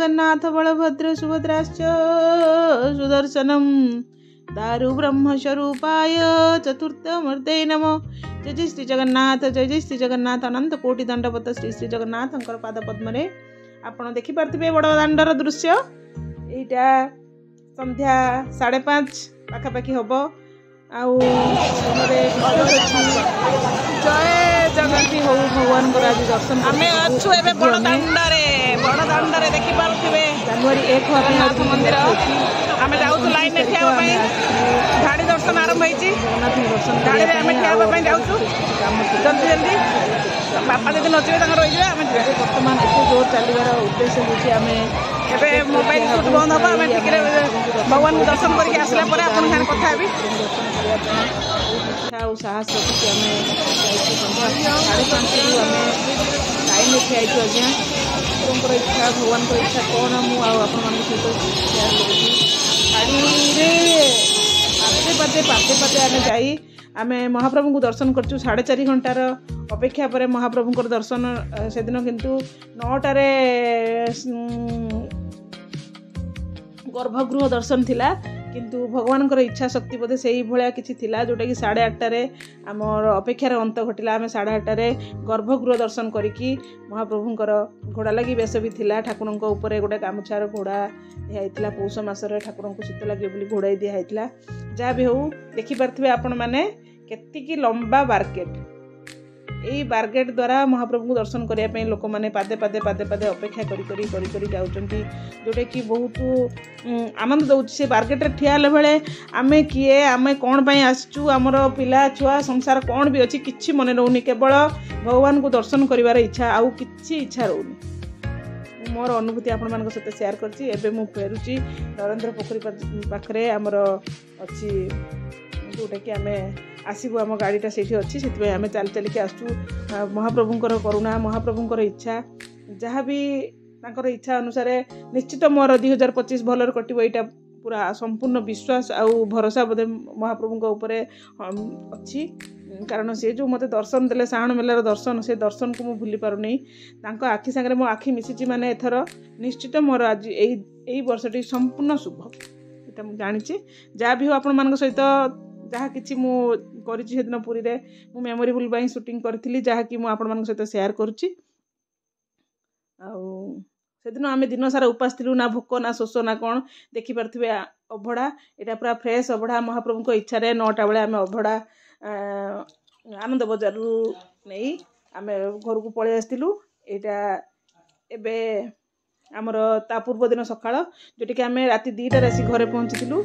जगन्नाथ बलभद्र सुभद्राश्च सुदर्शनम दारु ब्रह्म स्वरूपाय चतुर्थमूर्ते नमो। जय जय श्री जगन्नाथ, जय जय श्री जगन्नाथ। अनंत कोटि दंडवत श्री श्री जगन्नाथ पाद पद्म आपण देखि पार्थिबे बड़ दांडर दृश्य। एटा संध्या 5:30 पाखापाखि हम जय जगन्नाथ हो भगवान को आज दर्शन आम अच्छु ए बड़ दांडे देखि पार्थिबे जनवरी 1 जगन्नाथ मंदिर आम जाऊँ लाइन में ठिया गाड़ी दर्शन आरंभ होती गाड़ी में आम ठिया जाऊँ जल्दी जल्दी बापा जब नचे रही आम बर्तमान एत जोर चलवर उद्देश्य हूँ आम ए मोबाइल सुट बंद हम आम ठीक भगवान को दर्शन करके आसला कथा भी साहस रखी आम 5:30 आम लाइन में ठिया आज्ञा ठाकुर इच्छा भगवान को इच्छा कौन मुझे सहित शेयर करुँचे पाते पाते आम जाई आम महाप्रभु को दर्शन कर 4.5 घंटार अपेक्षा पर महाप्रभु दर्शन से दिन किंतु 9टारे गर्भगृह दर्शन थिला किंतु भगवान इच्छा शक्ति बोधे से ही भाया किसी थिला जोटा कि 8:30 आमर अपेक्षार अंत घटिला। आम 8:30 गर्भगृह दर्शन करिकी महाप्रभुंकर घोड़ा लगी बेस भी थिला ठाकुर ऊपर गोटे गामुछार घोड़ा दिखाई पौष मसरे ठाकुर को शीत लगे बोली घोड़ाई दिखाई जहाँ भी हूँ देखिपारे आपण मैंने केतिकी लंबा बारकेट यही बारगेट द्वारा महाप्रभु को दर्शन करने लोक मैंने पादे पादे पादे पादे अपेक्षा करी जाउछंती जोटा कि बहुत आनंद दौर से बारगेट ठिया बेले आम किए आम कौन पाई आसचु आमर पिला छुआ संसार कौन भी अच्छी किसी मन रोनी केवल भगवान को दर्शन करिवार इच्छा आउ किछि इच्छा रोनी। मोर अनुभूति आपण मान सहित शेयर करछि। एबे मु फेरुची नरेंद्र पोखरी पाखरे आमर अच्छी जोटा कि आम आसबू आम गाड़ीटा से अच्छी आम चल चलिक आसू महाप्रभुंकर करुणा महाप्रभुंकर इच्छा जहाँ भी इच्छा अनुसार निश्चित मोर 2025 भलर कटिब यहाँ पूरा संपूर्ण विश्वास आउ भरोसा बोधे महाप्रभु ऊपर अच्छी कारण से जो मते दर्शन देले साहण मेलार दर्शन से दर्शन को मुझे भूली पारुनी आखि सागर मो आखि मिशिची माने एथर निश्चित मोर आज यही वर्षटी संपूर्ण शुभ यहाँ मुझे जानी जहाँ भी हो आपण मान सहित जहाँ कि मुझे दिन पुरी रे मु मेमोरेबल बाई शूटिंग करी जहाँकि मुझे सहित शेयर करुच्ची। से दिन आम दिन सारा उपास थिलु ना भोक ना शोष ना कौन देखिपारे अभड़ा यहाँ पूरा फ्रेश अभड़ा महाप्रभु को इच्छा 9टा बेले आम अभड़ा आनंद बजार नहीं आम घर को पलि आसलु यहाँ एबे आमर ता पूर्व दिन सकाळ जोटी कि आम राति 2टार आसी घरे पहुँचीलु।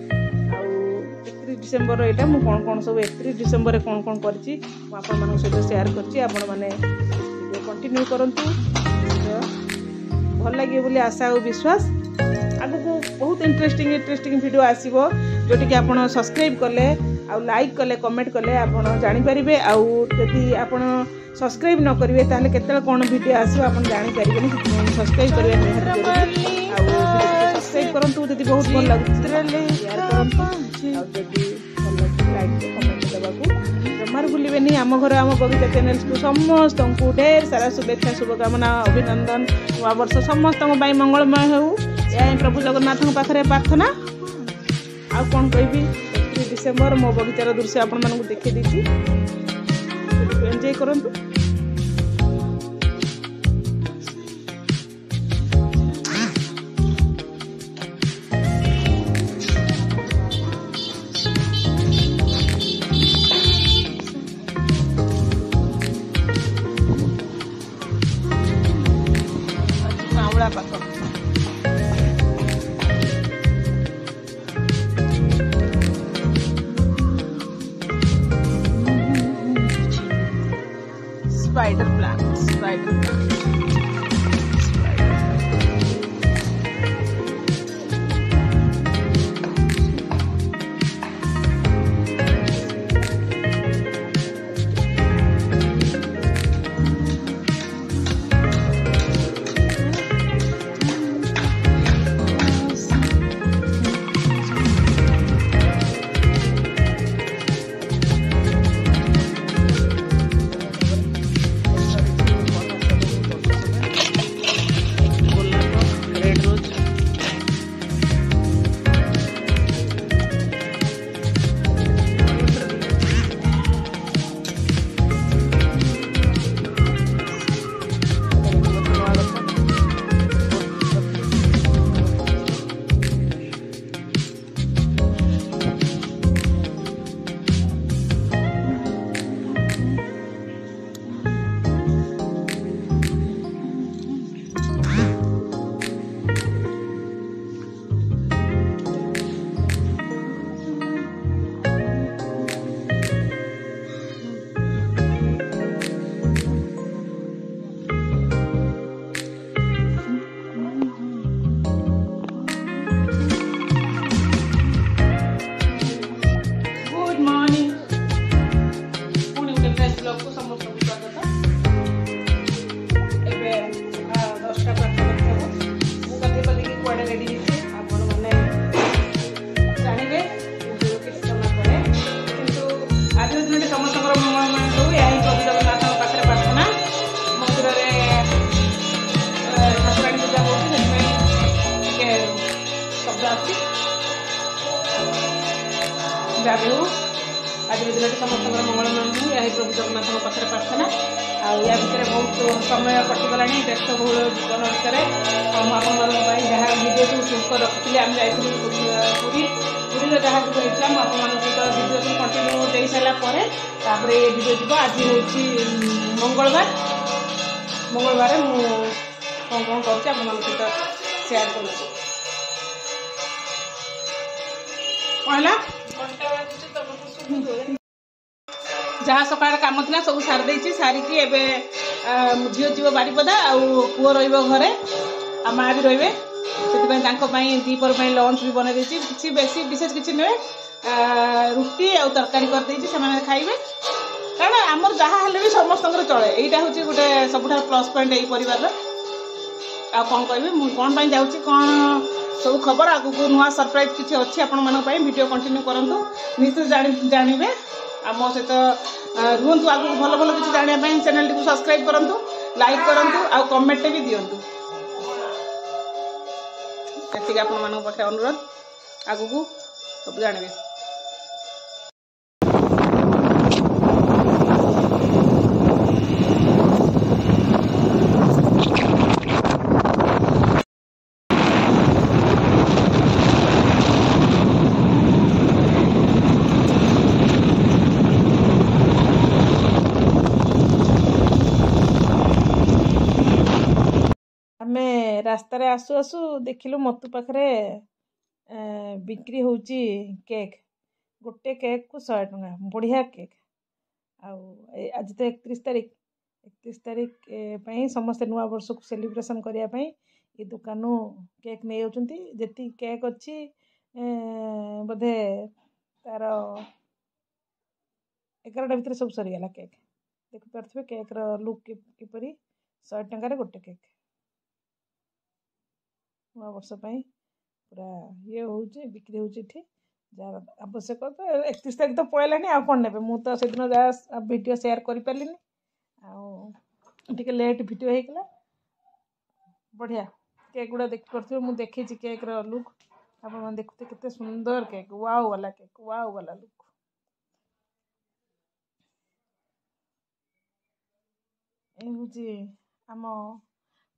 31 डिसेम्बर यहाँ मुझे कौन कौन सब 31 डिसेम्बर कौन कौन करी सहित शेयर कर कंटिन्यू करूँ भल लगे बोली आशा और विश्वास आगु को बहुत इंटरेस्टिंग वीडियो आसीबो जोटी कि आपण सब्सक्राइब कले आ लाइक कले कमेंट कले आपण जानि परिबे आ यदि आपण सब्सक्राइब न करिवे ताले केतल कोन वीडियो आसीबो आपण जानि परिबेनी सब्सक्राइब करिवे निहार जरूरी आ सब्सक्राइब करंतु यदि बहुत भल लागुतले शेयर करंतु आ यदि भल लागे लाइक कमेंट देबाकू जमार भूलिबेनी आम घर आम बगीचा चैनल को समस्त को ढेर सारा शुभेच्छा शुभकामना अभिनंदन नवा वर्ष समस्त मंगलमय हो यह प्रभु जगन्नाथ पाखे प्रार्थना आ कौन कहबी 31 डिसेम्बर मो बगीचार दृश्य आपण मानक देखे दी एंजॉय करंतु। Spider plant. रेडी आपण मैंने जानवे किसी समय पर किंतु आज दिन समस्त मंगलमय हो यही प्रभु जगन्नाथ पाखे प्रार्थना मंदिर ठाकुराणी पूजा होती शब्द आदि हो आज दिन समस्त मंगलमय हो यही प्रभु जगन्नाथ पाखे प्रार्थना या भितर बहुत समय कटिगला व्यस्त बहुल जीवन भितर जहाँ भिडियो सब सुट कर रखी आम जाइए पुरी जहाँ सब होता मुझे भिडियो सब कंटिन्यू दे सारापर ये भिडियो जीव आज हूँ मंगलवार मुझे कौन कौन कर सहित सेयार कर जहाँ सकाल कम था सब सारी सारिकी एवं झील जीव बारिपदा आउ पुओ घरे आ माँ भी रे से दीपर लंच भी बनई किसी बेसी विशेष किसी नुहे रुटी आ तरकारी करदे से खाइबे कारण आमर जहाँ हेल्ले भी समस्त चले यहाँ हूँ गोटे सब प्लस पॉइंट यही परिवार आ कौन कह कौन जाऊँगी कौन सब खबर आगू नुआ सरप्राइज किसी अच्छी आपण वीडियो कंटिन्यू करूँ निश्चित जानवे आ मो सहित रुहतु आगू भल भल किसी जानापी चैनल टी सब्सक्राइब करूँ लाइक करूँ आ कमेंट भी दिंतु ये आपण पाखे अनुरोध आगू सब जानवे रास्तार आसु आसु देखिलु मतु पाखे बिक्री होची केक गोटे केक को 100 टंका बढ़िया केक आज तो 31 तारीख समस्ते नुआ वर्ष को सेलिब्रेशन करने ये दुकान केक नहीं जाती जी केक अच्छी बोधे तार 11टा भितर सब सरीगला केक देखिपे केक लुक किपरि 100 टंकार गोटे केक नवा वर्ष पूरा ये हूँ बिक्री होती जहाँ आवश्यक तो 31 तारीख तो पड़ेगा आ कौन ने मुझे से दिन जहाँ वीडियो शेयर कर पारे लेट वीडियो होगा बढ़िया केक गुड़ा देख पारे मुझे देखी केक लुक आप देखते केते सुंदर केक वाव वाला लुक ये हूँ आम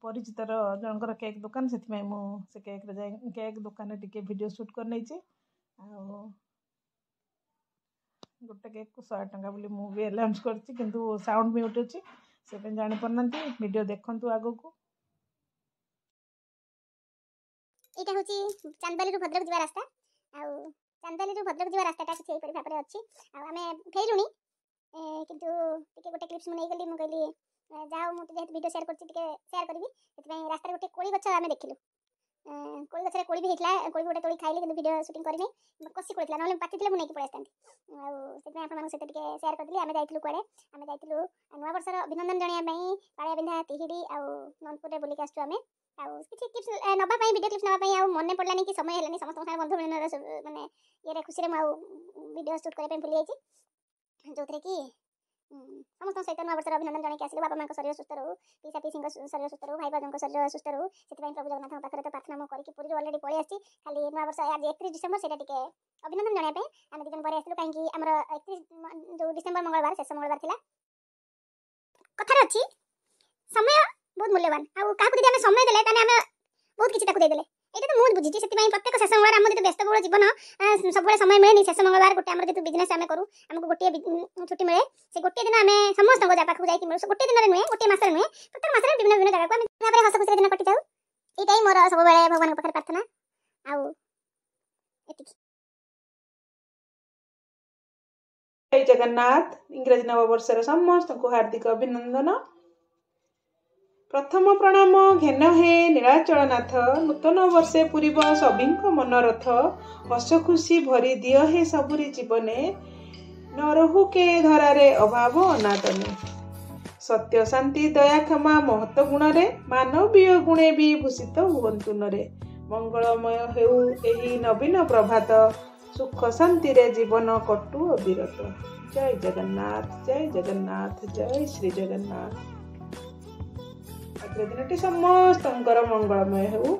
परिचितर जनकर केक दुकान से केक दुकान टिके वीडियो शूट कर नहीं गोटे केक को 100 टंका बोली मुझे अनाउंस करछि किंतु साउंड म्यूट अच्छी से जानी पारना वीडियो देखंतु आगो को एटा होची चांदबाली रु भद्रक जीवा रास्ता चांदबाली रु भद्रक जीवा रास्ताटा किछि एपरि भाबरे अछि आमे फेरुनी किंतु टिके गोटे क्लिप्स मु नै गली मु कहली जाओ मुझे जेहत वीडियो शेयर करछि टिके शेयर करबी सेति रास्ता गोटे कोली गछ आमे देखिलु कोली गछरे कोली भी हेतला कोली गोटे तोली खाइले किंतु वीडियो शूटिंग करि नै कसी कोलितला नले पातितले मु नै कि पळे आस्तांती सेति आपण मानक सेति टिके शेयर करदिली आमे जाइतलु कोडे आमे जाइतलु नवा वर्षर अभिनंदन जणिया पई पाळिया बिंधा तिहिडी आ ननपुर रे बोलिक आस्तु आमे आ किछि टिप्स नबा पई वीडियो क्लिप्स नबा पई आ मने पडलानी कि समय हेलानी समस्त साथ बंधु मिलनर माने ये खुशी रे मु वीडियो शूट करे पई भूली जाइछि जोथरे कि समस्त सहित नवा वर्षर अभिनंदन जणिक आसिले बाबा मां शरीर सुस्थ रहू पीसा पीसी शरीर सुस्थ रहू भाई भाई शरीर सुस्थ रहू सेति प्रभु जगन्नाथ पाखरे तो प्रार्थना मु करी पुरी ऑलरेडी पळी आछि खाली नवा वर्ष आज 31 डिसेंबर सेटा टिके अभिनंदन जणिया पे आमे दिजन पर आसिलु काहे कि हमर 31 जो डिसेंबर मंगलवार शेष मंगलवार थिला कथार अछि समय बहुत मूल्यवान आ काकु यदि आमे समय देले ताने आमे बहुत किछि ताकु दे देले एटा तो मुझ बुझी सेति प्रत्येक शेष मंगलवार हम जो व्यस्त बहुल जीवन सब समय मिले शेष मंगलवार गोटे आम जो बिजनेस आम करूँ आमको गोटे छुट्टी मिले से गोटे दिन आम समस्त पाखक जाकि गोटे दिन नुहे गोटे मसरे नुहे प्रत्येक मसरे विभिन्न विभिन्न जगह को हस खुशी दिन कटि जाऊ यही मोर सब भगवान पाखे प्रार्थना आउ जय जगन्नाथ इंग्रजी नववर्षर समस्त को हार्दिक अभिनंदन प्रथम प्रणाम घेन हे नीलाचलनाथ नूतन वर्षे पूर्व सभी मनरथ हस खुशी भरी दिय हे सबुरी जीवने न रहु के धरारे अभाव अनादने सत्य शांति दया क्षमा महत्व गुण रे मानवीय गुणे भी भूषित हुवंतु नरे मंगलमय हेउ एही नवीन प्रभात सुख शांति रे जीवन कटु अविरत। जय जगन्नाथ जय जगन्नाथ जय श्री जगन्नाथ। आजर दिनटी समस्तंकर मंगलमय हेउ।